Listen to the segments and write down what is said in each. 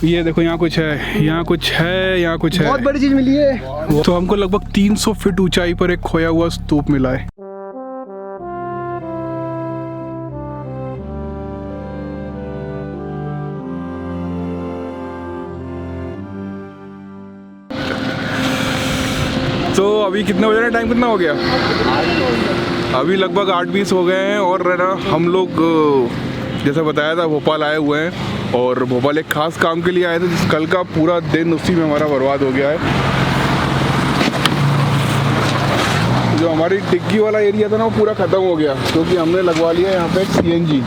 ये देखो यहाँ कुछ है, यहाँ कुछ है, यहाँ कुछ है। बहुत बड़ी चीज मिली है। तो हमको लगभग 300 फीट ऊंचाई पर एक खोया हुआ स्तूप मिला है। तो अभी कितने बजे, टाइम कितना हो गया? अभी लगभग 8:20 हो गए हैं और है ना हम लोग जैसा बताया था भोपाल आए हुए हैं और भोपाल एक खास काम के लिए आए थे। जिस कल का पूरा दिन उसी में हमारा बर्बाद हो गया है। जो हमारी टिक्की वाला एरिया था ना वो पूरा ख़त्म हो गया क्योंकि हमने लगवा लिया यहाँ पे CNG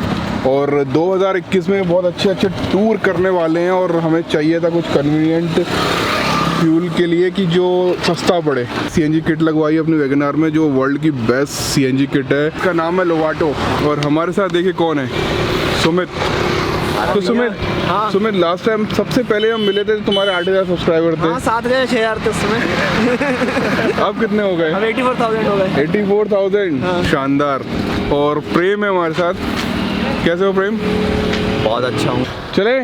और 2021 में बहुत अच्छे टूर करने वाले हैं और हमें चाहिए था कुछ कन्वीनियंट फ्यूल के लिए कि जो सस्ता पड़े। CNG किट लगवाई अपनी वैगनआर में जो वर्ल्ड की बेस्ट CNG किट है। इसका नाम है लोवाटो और हमारे साथ देखिए कौन है, सुमित। तो सुमित लास्ट टाइम सबसे पहले हम मिले थे तुम्हारे 8000 सब्सक्राइबर थे। 7 गए 6000 थे उस समय। अब कितने हो गए? अब 84,000 हो गए। 84,000। हाँ। शानदार। और प्रेम है हमारे साथ। कैसे हो प्रेम? बहुत अच्छा हूँ। चले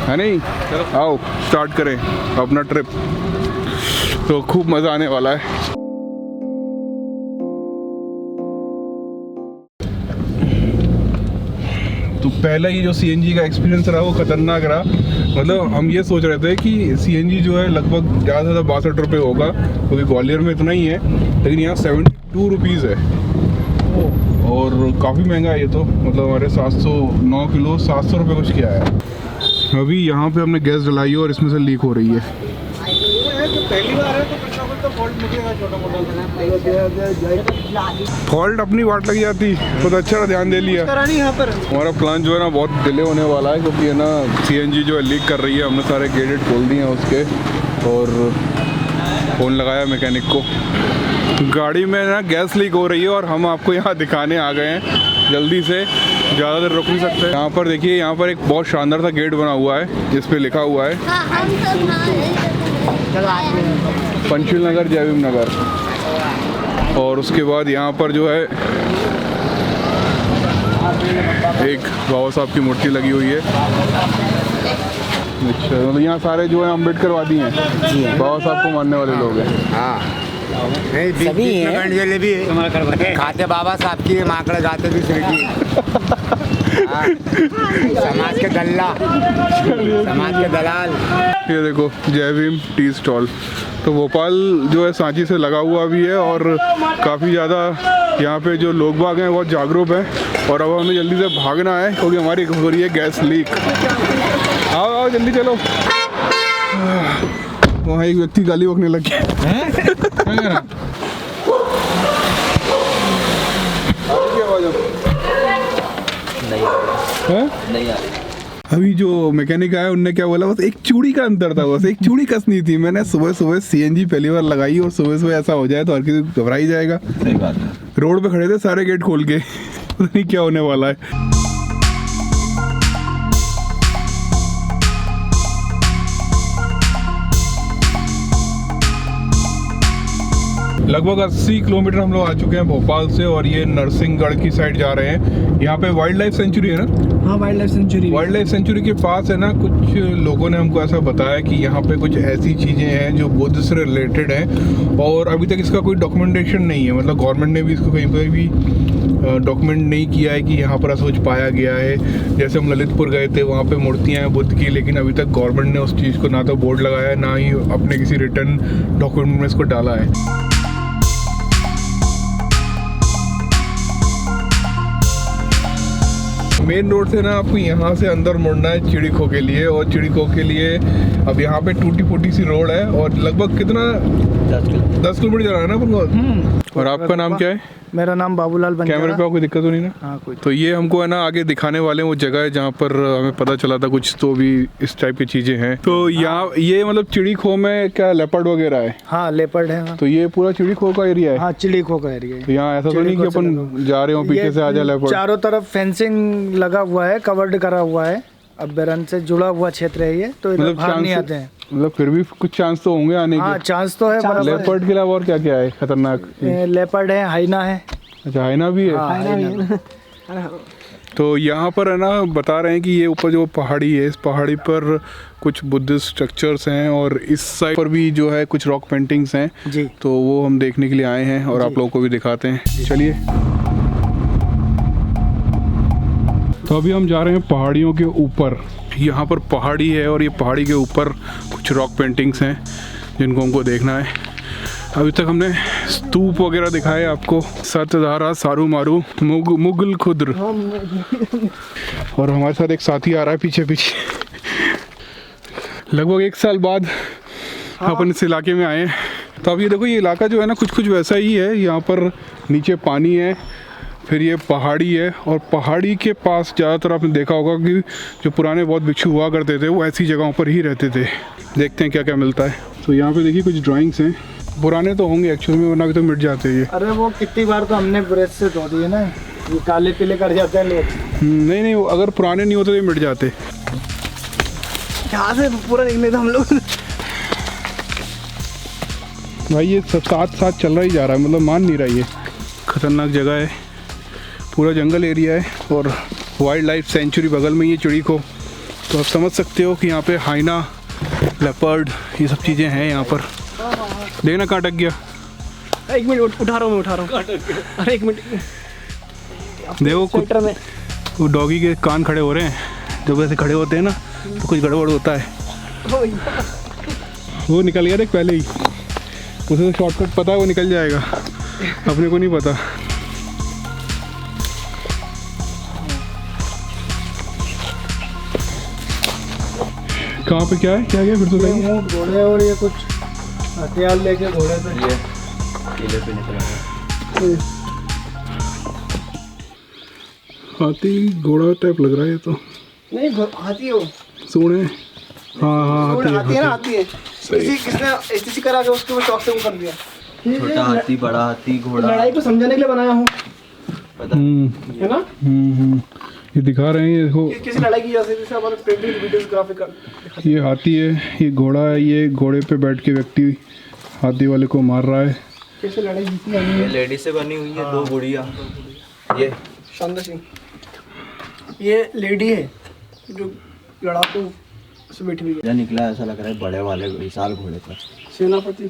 है नहीं? आओ स्टार्ट करें अपना ट्रिप। तो खूब मज़ा आने वाला है। तो पहला ही जो CNG का एक्सपीरियंस रहा वो खतरनाक रहा। मतलब हम ये सोच रहे थे कि CNG जो है लगभग ज़्यादा से ज़्यादा 62 रुपये होगा क्योंकि ग्वालियर में इतना ही है, लेकिन यहाँ 72 रुपीज़ है और काफ़ी महंगा है ये तो। मतलब हमारे 709 किलो 700 रुपये कुछ किया है। अभी यहाँ पे हमने गैस डलाई है और इसमें से लीक हो रही है। पहली बार है तो कुछ ना कुछ तो फॉल्ट निकलेगा छोटा मोटा। फॉल्ट अपनी वाट लग जाती तो अच्छा ध्यान दे लिया। यहाँ पर हमारा प्लान जो है ना बहुत डिले होने वाला है क्योंकि है ना CNG जो है लीक कर रही है। हमने सारे गेट खोल दिए हैं उसके और फ़ोन लगाया मैकेनिक को। गाड़ी में ना गैस लीक हो रही है और हम आपको यहाँ दिखाने आ गए हैं जल्दी से, ज़्यादा देर रुक नहीं सकते। यहाँ पर देखिए, यहाँ पर एक बहुत शानदार सा गेट बना हुआ है जिस पे लिखा हुआ है पंचशील नगर जयभीम नगर। और उसके बाद यहाँ पर जो है एक बाबा साहब की मूर्ति लगी हुई है। अच्छा, मतलब यहाँ सारे जो है अम्बेडकरवादी हैं, बाबा साहब को मानने वाले लोग हैं। हाँ सभी जलेबी खाते बाबा साहब की, माकड़ गाते भी सिरकी। समाज के गल्ला, समाज के दलाल। ये देखो जय भीम टी स्टॉल। तो भोपाल जो है सांची से लगा हुआ भी है और काफ़ी ज़्यादा यहाँ पे जो लोग बाग हैं बहुत जागरूक हैं। और अब हमें जल्दी से भागना है क्योंकि हमारी हो रही है गैस लीक। आओ आओ जल्दी चलो। वहाँ एक व्यक्ति गाली बकने लग गया। अभी जो मैकेनिक आया उनने क्या बोला, बस एक चूड़ी का अंतर था, बस एक चूड़ी कसनी थी। मैंने सुबह सुबह CNG पहली बार लगाई और सुबह सुबह ऐसा हो जाए तो हर किसी घबरा ही जाएगा। सही बात है। रोड पे खड़े थे सारे गेट खोल के, पता नहीं क्या होने वाला है। लगभग 80 किलोमीटर हम लोग आ चुके हैं भोपाल से और ये नरसिंहगढ़ की साइड जा रहे हैं। यहाँ पे वाइल्ड लाइफ सेंचुरी है ना? हाँ, वाइल्ड लाइफ सेंचुरी के पास है ना। कुछ लोगों ने हमको ऐसा बताया कि यहाँ पे कुछ ऐसी चीज़ें हैं जो बुद्ध से रिलेटेड हैं और अभी तक इसका कोई डॉक्यूमेंटेशन नहीं है। मतलब गवर्नमेंट ने भी इसको कहीं पर भी डॉक्यूमेंट नहीं किया है कि यहाँ पर ऐसा कुछ पाया गया है। जैसे हम ललितपुर गए थे, वहाँ पे मूर्तियाँ हैं बुद्ध की, लेकिन अभी तक गवर्नमेंट ने उस चीज़ को ना तो बोर्ड लगाया है ना ही अपने किसी रिटर्न डॉक्यूमेंट में इसको डाला है। मेन रोड से ना आपको यहाँ से अंदर मुड़ना है चिड़ी खो के लिए और चिड़ी खो के लिए अब यहाँ पे टूटी फूटी सी रोड है और लगभग कितना 10 किलोमीटर जाना है ना अपन को। और आपका नाम क्या है? मेरा नाम बाबूलाल बंजारा। कैमरे पे कोई दिक्कत तो नहीं ना? हाँ, कोई। तो ये हमको है ना आगे दिखाने वाले हैं वो जगह है जहाँ पर हमें पता चला था कुछ तो भी इस टाइप की चीजें हैं। तो यहाँ ये मतलब चिड़ी खो में क्या लेपर्ड वगैरह है? हाँ, लेपर्ड है। हाँ। तो ये पूरा चिड़ी खो का एरिया है? हाँ, चिड़ी खो का एरिया है। तो यहाँ ऐसा तो नहीं कि अपन जा रहे हो पीछे से आ जाए लेपर्ड? चारों तरफ फेंसिंग लगा हुआ है, कवर्ड करा हुआ है, अभ्यारण्य से जुड़ा हुआ क्षेत्र है ये, तो इधर बाहर नहीं आते हैं। मतलब फिर भी कुछ चांस तो होंगे आने के? हाँ, चांस तो है। लेपर्ड के अलावा और क्या क्या है खतरनाक? लेपर्ड है, हाइना है। अच्छा, हाइना भी है? हाँ, तो यहाँ पर है ना बता रहे हैं कि ये ऊपर जो पहाड़ी है इस पहाड़ी पर कुछ बुद्धिस्ट स्ट्रक्चर्स हैं और इस साइड पर भी जो है कुछ रॉक पेंटिंग्स हैं जी। तो वो हम देखने के लिए आए हैं और आप लोगों को भी दिखाते हैं। चलिए, तो अभी हम जा रहे हैं पहाड़ियों के ऊपर। यहाँ पर पहाड़ी है और ये पहाड़ी के ऊपर कुछ रॉक पेंटिंग्स हैं जिनको हमको देखना है। अभी तक हमने स्तूप वगैरह दिखाए आपको, सतधारा, सारू मारू, मुगल खुद्र, और हमारे साथ एक साथी आ रहा है पीछे पीछे। लगभग 1 साल बाद अपन इस इलाके में आए हैं। तो अब ये देखो, ये इलाका जो है ना कुछ वैसा ही है। यहाँ पर नीचे पानी है, फिर ये पहाड़ी है, और पहाड़ी के पास ज़्यादातर आपने देखा होगा कि जो पुराने बहुत बिच्छू हुआ करते थे वो ऐसी जगहों पर ही रहते थे। देखते हैं क्या क्या मिलता है। तो यहाँ पे देखिए कुछ ड्राइंग्स हैं, पुराने तो होंगे एक्चुअली में, वरना भी तो मिट जाते हैं ये। अरे वो कितनी बार तो हमने ब्रश से धो दिए ना, ये काले पीले कर जाते हैं लोग। नहीं, अगर पुराने नहीं होते तो ये मिट जाते। यहाँ से पूरा निकले थे हम लोग। भाई ये सब साथ चल रहा ही जा रहा है, मतलब मान नहीं रहा। ये खतरनाक जगह है, पूरा जंगल एरिया है और वाइल्ड लाइफ सेंचुरी बगल में ये चिड़ी को। तो आप समझ सकते हो कि यहाँ पे हाइना, लेपर्ड, ये सब चीज़ें हैं यहाँ पर। देखना कहाँ अटक गया। 1 मिनट उठा रहा हूँ अरे 1 मिनट। देखो वो डॉगी के कान खड़े हो रहे हैं। जब ऐसे खड़े होते हैं ना तो कुछ गड़बड़ होता है। वो निकल गया देख पहले ही, उसे तो शॉर्टकट पता है, वो निकल जाएगा, अपने को नहीं पता। कहाँ पे क्या है, क्या फिर तो ऊँट, घोड़े और ये कुछ हथियार लेके घोड़े पे किले पे निकला। हाथी घोड़ा टाइप लग रहा है ये तो। नहीं, हाथी हो सोने। हाँ हाथी है ना, हाथी है। किसने एसटीसी करा के उसके ऊपर चौक से वो कर दिया। छोटा हाथी, बड़ा हाथी, घोड़ा। लड़ाई को समझाने के लिए बनाया हूँ, पता है ना। ये दिखा रहे हैं, ये देखो किसी लड़ाई की जैसे जैसे हमारे पेंटिंग वीडियोस ग्राफिक। ये हाथी है, ये घोड़ा है, ये घोड़े पे बैठ के व्यक्ति हाथी वाले को मार रहा है। कैसे लड़ाई जीती है। ये लेडी से बनी हुई है, 2 गुड़िया। ये शानदार सिंह, ये लेडी है जो लड़ाकू से बैठी हुई है। निकला ऐसा लग रहा है बड़े वाले विशाल घोड़े पर। सेनापति।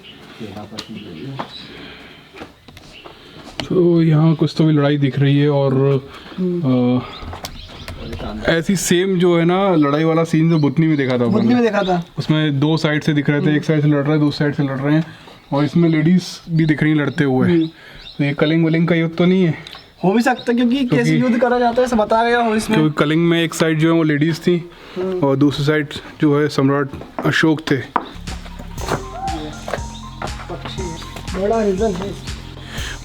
तो यहाँ कुछ तो भी लड़ाई दिख रही है और ऐसी सेम जो है ना लड़ाई वाला सीन जो बुतनी में देखा था, बुतनी में देखा था, उसमें 2 साइड से दिख रहे थे, एक साइड से लड़ रहे हैं, दूसरी साइड से लड़ रहे हैं, और इसमें लेडीज भी दिख रही हैं लड़ते हुए। तो ये कलिंग वलिंग का युद्ध तो नहीं है, हो भी सकता है क्योंकि कैसे युद्ध करा जाता है सब बताया गया हो इसमें। क्योंकि कलिंग में एक साइड जो है वो लेडीज थी और दूसरी साइड जो है सम्राट अशोक थे। बड़ा रीजन है,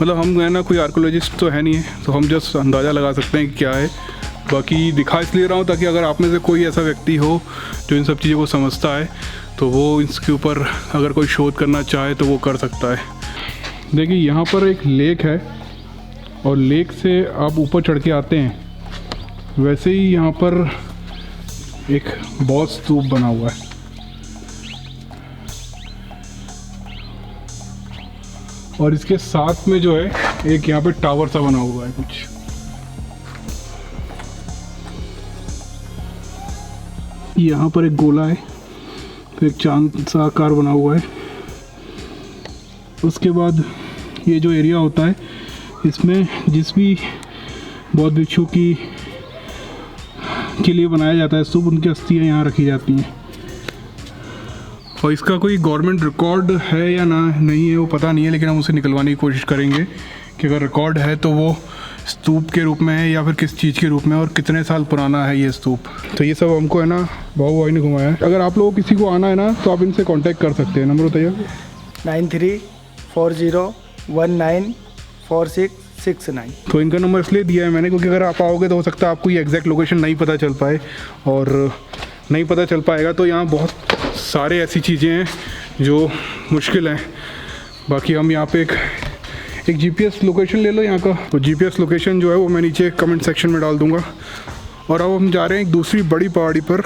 मतलब हम है ना कोई आर्कोलॉजिस्ट तो है नहीं है, तो हम जस्ट अंदाज़ा लगा सकते हैं कि क्या है। बाकी दिखा इसलिए रहा हूँ ताकि अगर आप में से कोई ऐसा व्यक्ति हो जो इन सब चीज़ों को समझता है तो वो इसके ऊपर अगर कोई शोध करना चाहे तो वो कर सकता है। देखिए यहाँ पर एक लेक है और लेक से आप ऊपर चढ़ के आते हैं, वैसे ही यहाँ पर एक बौद्ध स्तूप बना हुआ है। और इसके साथ में जो है एक यहाँ पे टावर सा बना हुआ है कुछ। यहाँ पर एक गोला है, फिर एक चांद सा आकार बना हुआ है। उसके बाद ये जो एरिया होता है इसमें जिस भी बौद्ध भिक्षु के लिए बनाया जाता है स्तूप, उनकी अस्थियाँ यहाँ रखी जाती हैं। और इसका कोई गवर्नमेंट रिकॉर्ड है या ना नहीं है वो पता नहीं है, लेकिन हम उसे निकलवाने की कोशिश करेंगे कि अगर रिकॉर्ड है तो वो स्तूप के रूप में है या फिर किस चीज़ के रूप में, और कितने साल पुराना है ये स्तूप। तो ये सब हमको है ना बाबू भाई ने घुमाया है। अगर आप लोगों को किसी को आना है ना तो आप इनसे कांटेक्ट कर सकते हैं। नंबर बताइए। 9340194669। तो इनका नंबर इसलिए दिया है मैंने क्योंकि अगर आप आओगे तो हो सकता है आपको ये एग्जैक्ट लोकेशन नहीं पता चल पाए, और नहीं पता चल पाएगा तो यहाँ बहुत सारे ऐसी चीज़ें हैं जो मुश्किल हैं। बाकी हम यहाँ पे एक जीपीएस लोकेशन ले लो यहाँ का, तो जीपीएस लोकेशन जो है वो मैं नीचे कमेंट सेक्शन में डाल दूँगा। और अब हम जा रहे हैं एक दूसरी बड़ी पहाड़ी पर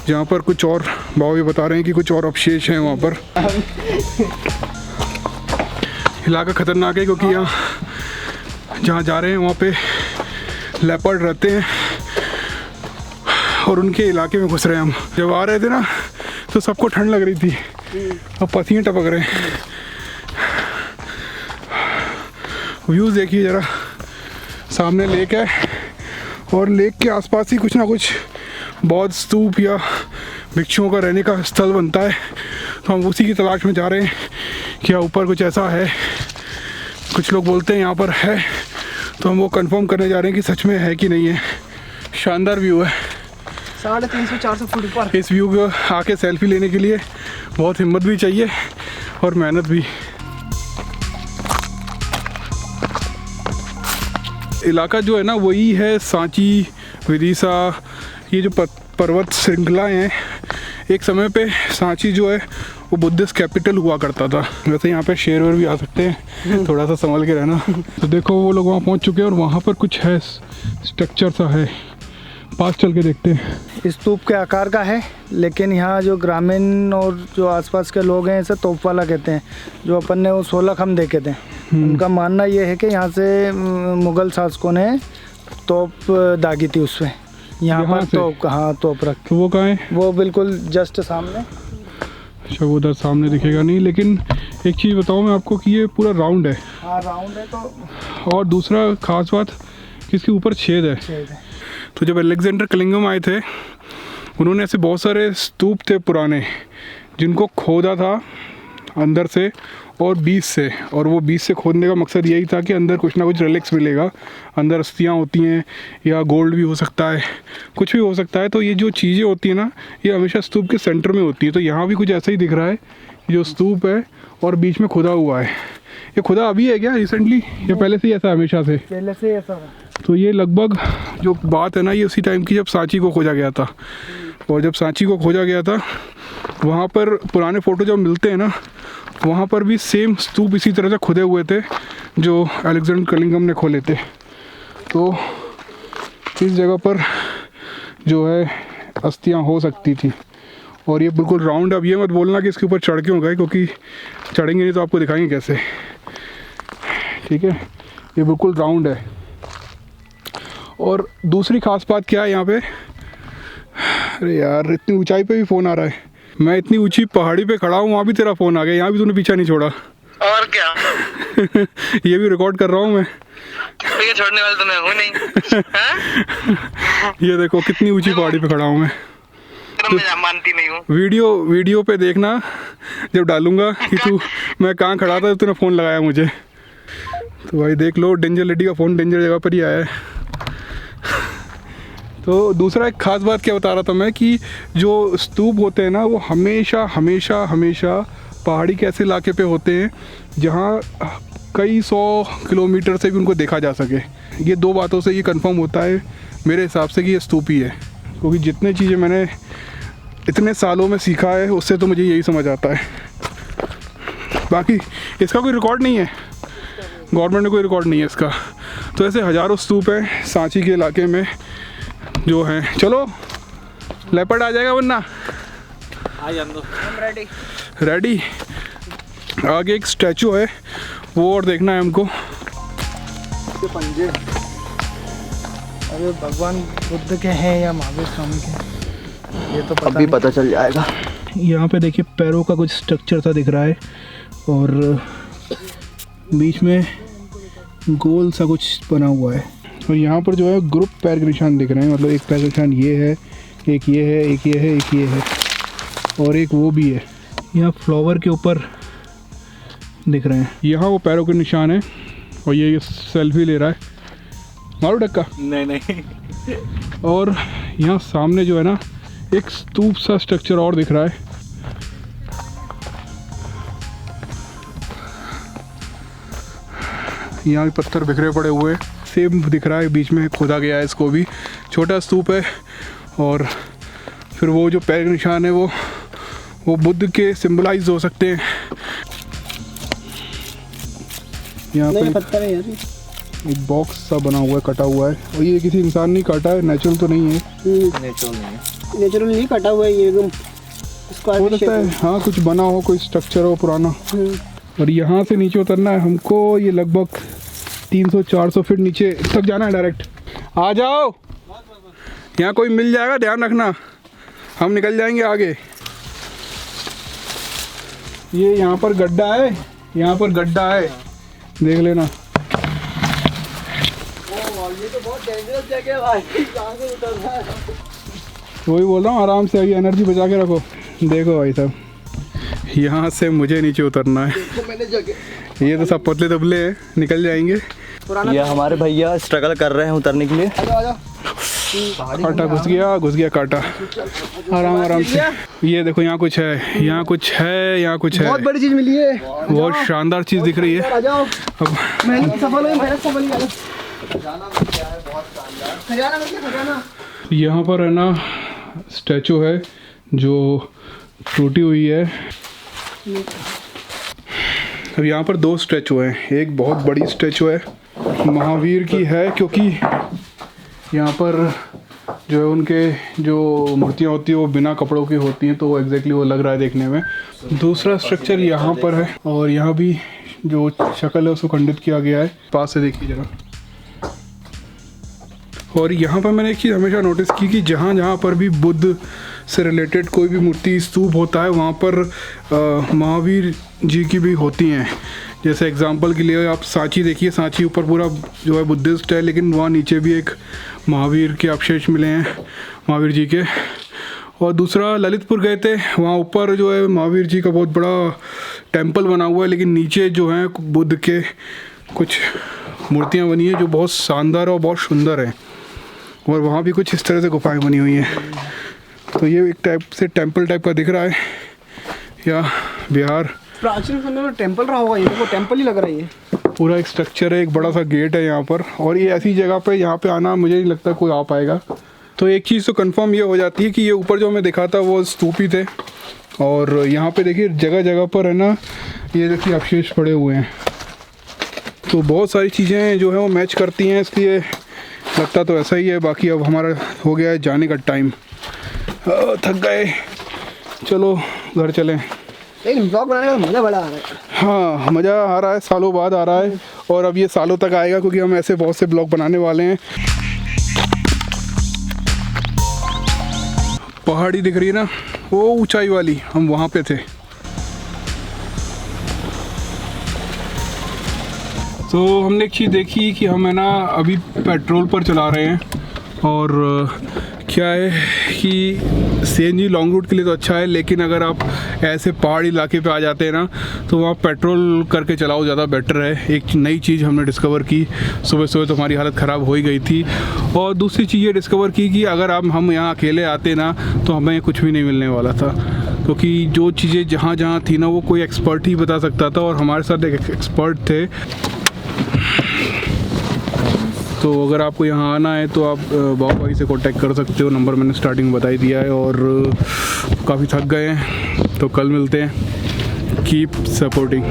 जहाँ पर कुछ और बाबा भी बता रहे हैं कि कुछ और अवशेष हैं वहाँ पर। इलाका ख़तरनाक है क्योंकि यहाँ जहाँ जा रहे हैं वहाँ पे लेपर्ड रहते हैं और उनके इलाके में घुस रहे हैं हम। जब आ रहे थे ना तो सबको ठंड लग रही थी, अब पसीने टपक रहे हैं। व्यूज़ देखिए ज़रा, सामने लेक है और लेक के आसपास ही कुछ ना कुछ बौद्ध स्तूप या भिक्षुओं का रहने का स्थल बनता है, तो हम उसी की तलाश में जा रहे हैं। क्या ऊपर कुछ ऐसा है? कुछ लोग बोलते हैं यहाँ पर है, तो हम वो कंफर्म करने जा रहे हैं कि सच में है कि नहीं है। शानदार व्यू है, 350-400 फुट ऊपर। इस व्यू को आके सेल्फी लेने के लिए बहुत हिम्मत भी चाहिए और मेहनत भी। इलाका जो है ना वही है सांची, विदिशा, ये जो पर्वत श्रृंखलाएँ हैं। एक समय पे सांची जो है वो बुद्धिस्ट कैपिटल हुआ करता था। वैसे यहाँ पे शेर वेर भी आ सकते हैं, थोड़ा सा संभल के रहना। तो देखो वो लोग वहाँ पहुँच चुके हैं और वहाँ पर कुछ है, स्ट्रक्चर सा है, पास चल के देखते हैं। स्तूप के आकार का है, लेकिन यहाँ जो ग्रामीण और जो आसपास के लोग हैं इसे तोप वाला कहते हैं। जो अपन ने वो 16 खम देखे थे, उनका मानना ये है कि यहाँ से मुग़ल शासकों ने तोप दागी थी उसमें। यहाँ पर तोप, हाँ तोप रख। तो वो कहाँ है? वो बिल्कुल जस्ट सामने। अच्छा वो उधर सामने दिखेगा नहीं, लेकिन एक चीज़ बताऊँ मैं आपको कि ये पूरा राउंड है। हाँ राउंड है। तो और दूसरा खास बात कि इसके ऊपर छेद है। तो जब अलेक्जेंडर कलिंगम आए थे, उन्होंने ऐसे बहुत सारे स्तूप थे पुराने जिनको खोदा था अंदर से और बीच से, और वो बीच से खोदने का मकसद यही था कि अंदर कुछ ना कुछ रिलिक्स मिलेगा। अंदर अस्थियाँ होती हैं या गोल्ड भी हो सकता है, कुछ भी हो सकता है। तो ये जो चीज़ें होती हैं ना, ये हमेशा स्तूप के सेंटर में होती है। तो यहाँ भी कुछ ऐसा ही दिख रहा है, जो स्तूप है और बीच में खुदा हुआ है। ये खुदा अभी है क्या रिसेंटली, या पहले से ही ऐसा? हमेशा से पहले से ऐसा है। तो ये लगभग जो बात है ना, ये उसी टाइम की जब सांची को खोजा गया था। और जब सांची को खोजा गया था, वहाँ पर पुराने फ़ोटो जब मिलते हैं ना, वहाँ पर भी सेम स्तूप इसी तरह से खुदे हुए थे जो अलेक्जेंडर कलिंगम ने खोले थे। तो इस जगह पर जो है अस्थियाँ हो सकती थी। और ये बिल्कुल राउंड। अब ये मत बोलना कि इसके ऊपर चढ़ के होगा, क्योंकि चढ़ेंगे नहीं तो आपको दिखाएंगे कैसे। ठीक है, ये बिल्कुल राउंड है। और दूसरी खास बात क्या है यहाँ पे, अरे यार इतनी ऊंचाई पे भी फ़ोन आ रहा है। मैं इतनी ऊंची पहाड़ी पे खड़ा हूँ, वहाँ भी तेरा फ़ोन आ गया, यहाँ भी तूने पीछा नहीं छोड़ा। और क्या ये भी रिकॉर्ड कर रहा हूँ मैं। ये छोड़ने वाला तो मैं हूँ नहीं। हाँ? ये देखो कितनी ऊंची पहाड़ी पे खड़ा हूँ मैं। तो मैं मानती नहीं हूँ। वीडियो पे देखना जब डालूंगा कि तू मैं कहाँ खड़ा था, तूने फ़ोन लगाया मुझे। तो भाई देख लो, डेंजर लेडी का फ़ोन डेंजर जगह पर ही आया है। तो दूसरा एक ख़ास बात क्या बता रहा था मैं, कि जो स्तूप होते हैं ना, वो हमेशा हमेशा हमेशा पहाड़ी के ऐसे इलाके पे होते हैं जहाँ कई 100 किलोमीटर से भी उनको देखा जा सके। ये दो बातों से ये कंफर्म होता है मेरे हिसाब से कि ये स्तूप ही है, क्योंकि जितने चीज़ें मैंने इतने सालों में सीखा है उससे तो मुझे यही समझ आता है। बाकी इसका कोई रिकॉर्ड नहीं है, गवर्नमेंट ने कोई रिकॉर्ड नहीं है इसका। तो ऐसे हज़ारों स्तूप हैं सांची के इलाके में जो हैं। चलो लेपर्ड आ जाएगा वरना आ जान दो। रेडी। आगे एक स्टैचू है, वो और देखना है हमको। पंजे अरे भगवान बुद्ध के हैं या महावीर स्वामी के, ये तो पता अभी पता चल जाएगा। यहाँ पे देखिए पैरों का कुछ स्ट्रक्चर सा दिख रहा है और बीच में गोल सा कुछ बना हुआ है। और यहाँ पर जो है ग्रुप पैर के निशान दिख रहे हैं, मतलब एक पैर का निशान ये है, एक ये है, एक ये है, एक ये है और एक वो भी है। यहाँ फ्लावर के ऊपर दिख रहे हैं, यहाँ वो पैरों के निशान है। और ये सेल्फी ले रहा है, मारो डक्का। नहीं और यहाँ सामने जो है ना एक स्तूप सा स्ट्रक्चर और दिख रहा है। यहाँ भी पत्थर बिखरे पड़े हुए हैं, सेम दिख रहा है, बीच में खोदा गया है इसको भी। छोटा स्तूप है। और फिर वो जो पैर के निशान है वो बुद्ध के सिंबलाइज हो सकते हैं। यहाँ पे पत्थर है यार, एक बॉक्स सा बना हुआ है, कटा हुआ है। और ये किसी इंसान ने काटा है, नेचुरल तो नहीं है। नेचुरल नहीं कटा हुआ है ये एकदम, इसको हो सकता है हाँ कुछ बना हो, कोई स्ट्रक्चर हो पुराना। और यहाँ से नीचे उतरना है हमको, ये लगभग 300-400 फीट नीचे तक जाना है डायरेक्ट। आ जाओ, यहाँ कोई मिल जाएगा, ध्यान रखना, हम निकल जाएंगे आगे। ये यहाँ पर गड्ढा है, यहाँ पर गड्ढा है, देख लेना। ये तो बहुत डेंजरस जगह है भाई, कहाँ से उतरना है। वही बोल रहा हूँ, आराम से आइए, एनर्जी बचा के रखो। देखो भाई साहब, यहाँ से मुझे नीचे उतरना है। मैंने जगह, ये तो सब पतले दबले हैं, निकल जाएंगे। ये हमारे भैया स्ट्रगल कर रहे हैं उतरने के लिए। कांटा घुस गया कांटा। आराम से। ये देखो यहाँ कुछ है, यहाँ कुछ है, यहाँ कुछ है। बहुत बड़ी चीज मिली है, बहुत शानदार चीज़ दिख रही है। आ जाओ। अब मेहनत सफल हुई। खजाना यहाँ पर है ना स्टैचू है जो टूटी हुई है। अब यहाँ पर 2 स्टैचू हैं, एक बहुत बड़ी स्टैचू है, महावीर की है, क्योंकि यहाँ पर जो है उनके जो मूर्तियाँ होती है वो बिना कपड़ों की होती हैं, तो वो एग्जैक्टली वो लग रहा है देखने में। दूसरा स्ट्रक्चर यहाँ पर है और यहाँ भी जो शक्ल है उसको खंडित किया गया है। पास से देखिए जरा। और यहाँ पर मैंने एक चीज़ हमेशा नोटिस की कि जहाँ जहाँ पर भी बुद्ध से रिलेटेड कोई भी मूर्ति स्तूप होता है वहाँ पर महावीर जी की भी होती हैं। जैसे एग्जांपल के लिए आप सांची देखिए, सांची ऊपर पूरा जो है बुद्धिस्ट है, लेकिन वहाँ नीचे भी एक महावीर के अवशेष मिले हैं, महावीर जी के। और दूसरा ललितपुर गए थे, वहाँ ऊपर जो है महावीर जी का बहुत बड़ा टेम्पल बना हुआ है, लेकिन नीचे जो है बुद्ध के कुछ मूर्तियाँ बनी हैं जो बहुत शानदार और बहुत सुंदर है। और वहाँ भी कुछ इस तरह से गुफाएं बनी हुई हैं। तो ये एक टाइप से टेम्पल टाइप का दिख रहा है, या बिहार प्राचीन समय में टेम्पल रहा होगा। ये वो टेम्पल ही लग रहा है। ये पूरा एक स्ट्रक्चर है, एक बड़ा सा गेट है यहाँ पर। और ये ऐसी जगह पे यहाँ पे आना मुझे नहीं लगता कोई आ पाएगा। तो एक चीज़ तो कंफर्म ये हो जाती है कि ये ऊपर जो हमें दिखा था वो स्तूप ही थे। और यहाँ पे देखिए जगह जगह पर है ना, ये देखिए अवशेष पड़े हुए हैं। तो बहुत सारी चीज़ें जो है वो मैच करती हैं, इसलिए लगता तो ऐसा ही है। बाकी अब हमारा हो गया है जाने का टाइम, थक गए, चलो घर चलें। लेकिन ब्लॉग बनाने का मज़ा बड़ा आ रहा है। हाँ मज़ा आ रहा है, सालों बाद आ रहा है, और अब ये सालों तक आएगा क्योंकि हम ऐसे बहुत से ब्लॉग बनाने वाले हैं। पहाड़ी दिख रही है ना, वो ऊंचाई वाली, हम वहाँ पे थे। तो हमने एक चीज़ देखी कि हम है ना अभी पेट्रोल पर चला रहे हैं, और क्या है कि सीएनजी लॉन्ग रूट के लिए तो अच्छा है, लेकिन अगर आप ऐसे पहाड़ी इलाके पे आ जाते हैं ना तो वहाँ पेट्रोल करके चलाओ, ज़्यादा बेटर है। एक नई चीज़ हमने डिस्कवर की, सुबह सुबह तो हमारी हालत ख़राब हो ही गई थी। और दूसरी चीज़ ये डिस्कवर की कि अगर हम यहाँ अकेले आते ना तो हमें कुछ भी नहीं मिलने वाला था, क्योंकि जो चीज़ें जहाँ जहाँ थी ना वो कोई एक्सपर्ट ही बता सकता था, और हमारे साथ एक एक्सपर्ट थे। तो अगर आपको यहाँ आना है तो आप बाबा भाई से कांटेक्ट कर सकते हो, नंबर मैंने स्टार्टिंग में बता ही दिया है। और काफ़ी थक गए हैं, तो कल मिलते हैं। Keep supporting.